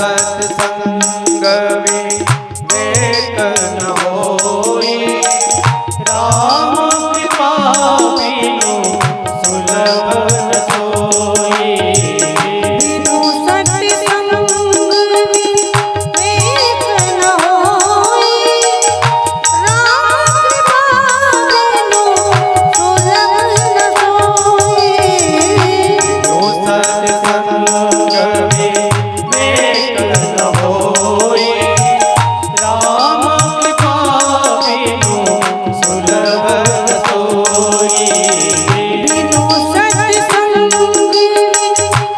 सत्संग विवेक न होई, राम कृपा बिनु सुलभ न सोई। बिनु सत्संग विवेक न होई, राम कृपा बिनु सुलभ न सोई। बिनु सत्संग विवेक न होई, राम कृपा बिनु सुलभ न सोई। बिनु सत्संग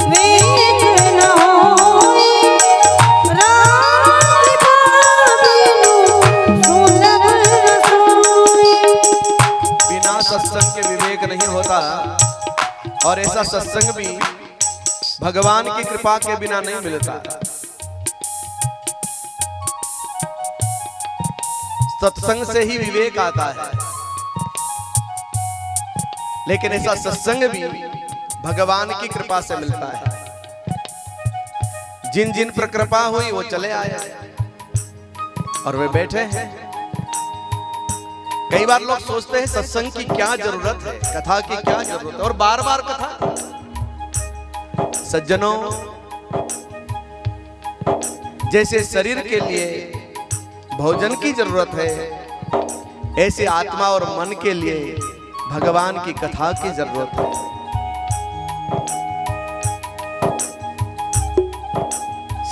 विवेक न होई, राम कृपा बिनु सुलभ न सोई। बिना सत्संग के विवेक नहीं होता, और ऐसा सत्संग भी भगवान की कृपा के बिना नहीं मिलता। सत्संग से ही विवेक आता है, लेकिन ऐसा सत्संग भी भगवान की कृपा से मिलता है। जिन जिन पर कृपा हुई वो चले आए और वे बैठे हैं। कई बार लोग सोचते हैं सत्संग की क्या जरूरत है, कथा की क्या जरूरत है, और बार बार कथा। सज्जनों, जैसे शरीर के लिए भोजन की जरूरत है, ऐसे आत्मा और मन के लिए भगवान की कथा की जरूरत है।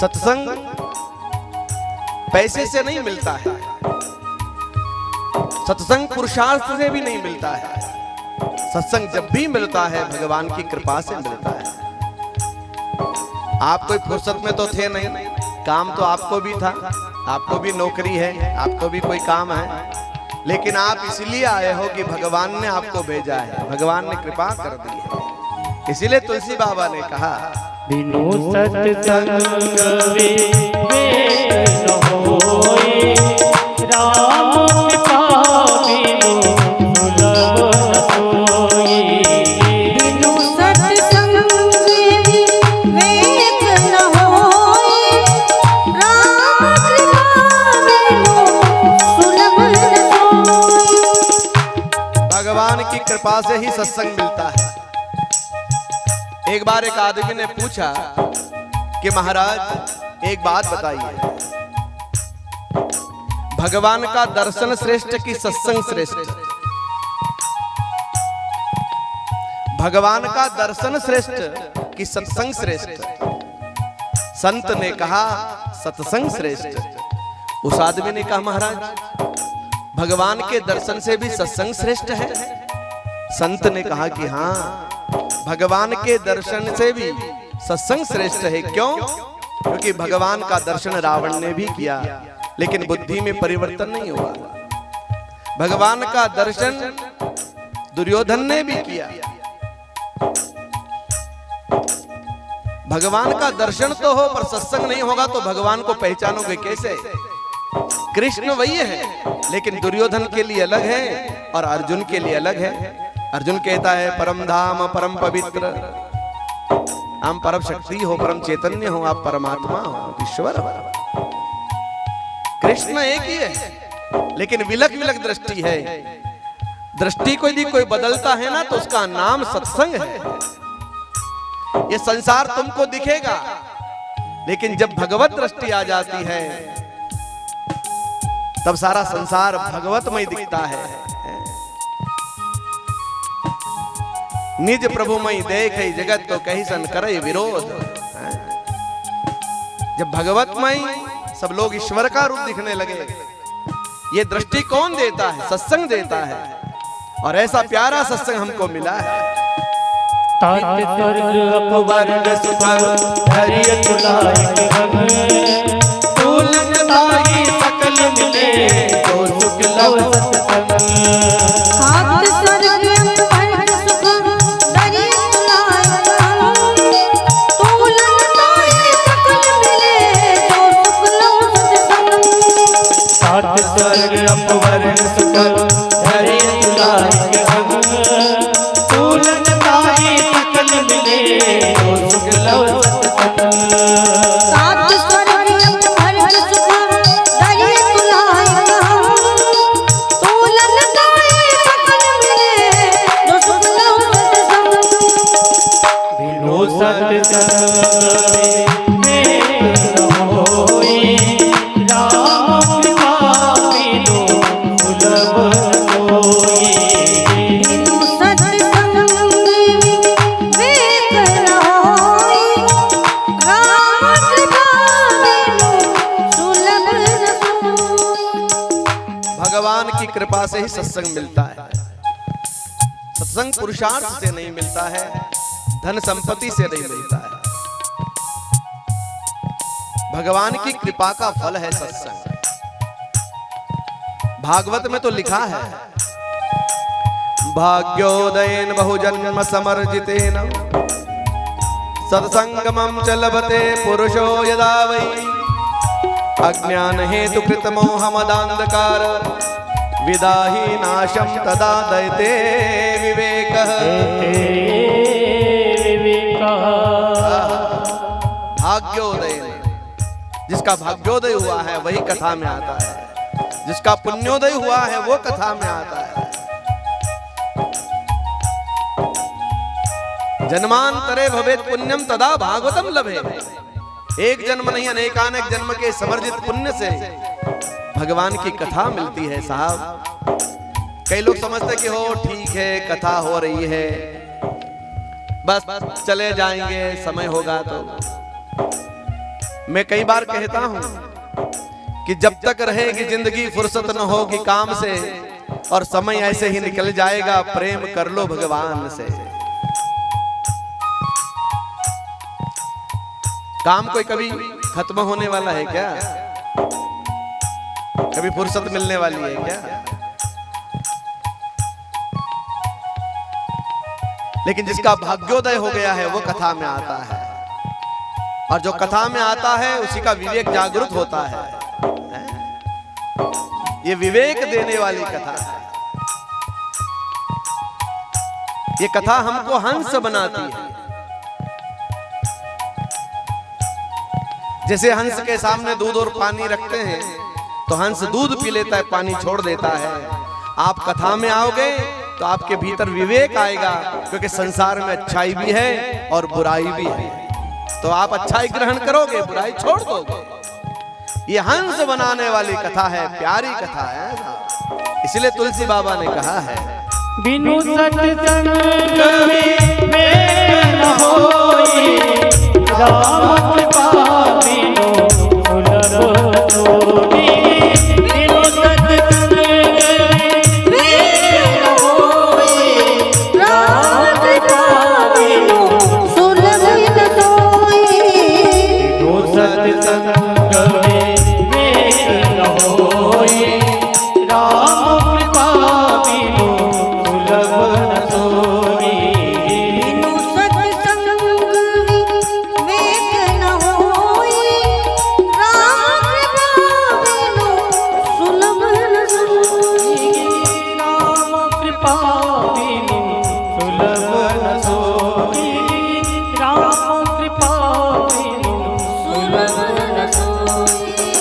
सत्संग पैसे से नहीं मिलता है, सत्संग पुरुषार्थ से भी नहीं मिलता है। सत्संग जब भी मिलता है भगवान की कृपा से मिलता है। आप कोई फुर्सत में तो थे नहीं, काम तो आपको भी था, आपको भी नौकरी है, आपको भी कोई काम है, लेकिन आप इसलिए आए हो कि भगवान ने आपको भेजा है, भगवान ने कृपा कर दी है। इसीलिए तुलसी बाबा ने कहा, बिनु सत्संग विवेक न होई, राम कृपा बिनु सुलभ न सोई। बिनु सत्संग विवेक न होई, राम कृपा बिनु सुलभ न सोई। भगवान की कृपा से ही सत्संग मिलता है। एक बार एक आदमी ने पूछा कि महाराज एक बात बताइए, भगवान का दर्शन श्रेष्ठ कि सत्संग श्रेष्ठ? भगवान का दर्शन श्रेष्ठ कि सत्संग श्रेष्ठ? संत ने कहा सत्संग श्रेष्ठ। उस आदमी ने कहा महाराज भगवान के दर्शन से भी सत्संग श्रेष्ठ है? संत ने कहा कि हाँ, भगवान के दर्शन से भी सत्संग श्रेष्ठ है। क्यों? क्योंकि भगवान का दर्शन रावण ने भी किया, लेकिन बुद्धि में परिवर्तन नहीं हुआ। भगवान का दर्शन दुर्योधन ने भी किया। भगवान का दर्शन तो हो पर सत्संग नहीं होगा तो भगवान को पहचानोगे कैसे? कृष्ण वही है, लेकिन दुर्योधन के लिए अलग है और अर्जुन के लिए अलग है। अर्जुन कहता है परम धाम परम पवित्र, हम परम शक्ति हो, परम चैतन्य हो, आप परमात्मा हो, ईश्वर हो। कृष्ण एक ही है, लेकिन विलक विलक दृष्टि है। दृष्टि को यदि कोई बदलता है ना तो उसका नाम सत्संग है। ये संसार तुमको दिखेगा, लेकिन जब भगवत दृष्टि आ जाती है तब सारा संसार भगवतमय दिखता है। निज प्रभुमय देखे जगत तो कहीं सन करे विरोध। जब भगवतमय सब लोग ईश्वर का रूप दिखने लगे, ये दृष्टि कौन देता है? सत्संग देता है। और ऐसा प्यारा सत्संग हमको मिला है। तात स्वर्ग अपवर्ण सुख धैर्य तुलाय गगन, तुलन ताई सकल मिले तो सुख लव सत्संग। हाथ स्वर्ग अपवर्ण सुख धैर्य तुलाय गगन, तुलन ताई सकल मिले तो सुख लव सत्संग। तात स्वर्ग अपवर्ण सुख धैर्य तुलाय गगन, तुलन ताई सकल मिले तो सुख लव सत्संग। सात स्वर विवेक न होई, राम कृपा बिनु सुलभ सोई। बिनु सत्संग विवेक न होई, राम कृपा बिनु सुलभ सोई। भगवान की कृपा से ही सत्संग मिलता है। सत्संग पुरुषार्थ से नहीं मिलता है, धन संपत्ति से नहीं मिलता है। भगवान की कृपा का फल है सत्संग। भागवत में तो लिखा है, भाग्योदयेन बहुजन्म समर्जितेन सत्संगमं च लभते पुरुषो यदा वै अज्ञान हेतु कृत मोहमदान्धकार विदाहि नाशम तदा दयते विवेकः। भाग्योदय, जिसका भाग्योदय हुआ है वही कथा में आता है, जिसका पुण्योदय हुआ है वो कथा में आता है। जन्मांतरे भवेत पुण्यम तदा भागवतम लभे। एक जन्म नहीं अनेकानेक जन्म के समर्जित पुण्य से भगवान की कथा मिलती है साहब। कई लोग समझते कि हो ठीक है कथा हो रही है, बस चले जाएंगे समय होगा तो। मैं कई बार कहता हूं कि जब तक रहेगी जिंदगी फुर्सत न होगी काम से, और समय ऐसे ही निकल जाएगा, प्रेम कर लो भगवान से। काम कोई कभी खत्म होने वाला है क्या? कभी फुर्सत मिलने वाली है क्या? लेकिन जिसका भाग्योदय हो गया है वो कथा में आता है, और जो कथा में आता है उसी का विवेक जागृत होता है। ये विवेक देने वाली कथा है। ये कथा हमको हंस बनाती है। जैसे हंस के सामने दूध और पानी रखते हैं तो हंस दूध पी लेता है, पानी छोड़ देता है। आप कथा में आओगे तो आपके भीतर विवेक आएगा, क्योंकि संसार में अच्छाई भी है और बुराई भी है। तो आप अच्छाई ग्रहण करोगे, बुराई छोड़ दोगे। ये हंस बनाने वाली कथा है, प्यारी कथा है। इसलिए तुलसी बाबा ने कहा है, बिनु सत्संग विवेक न होई, राम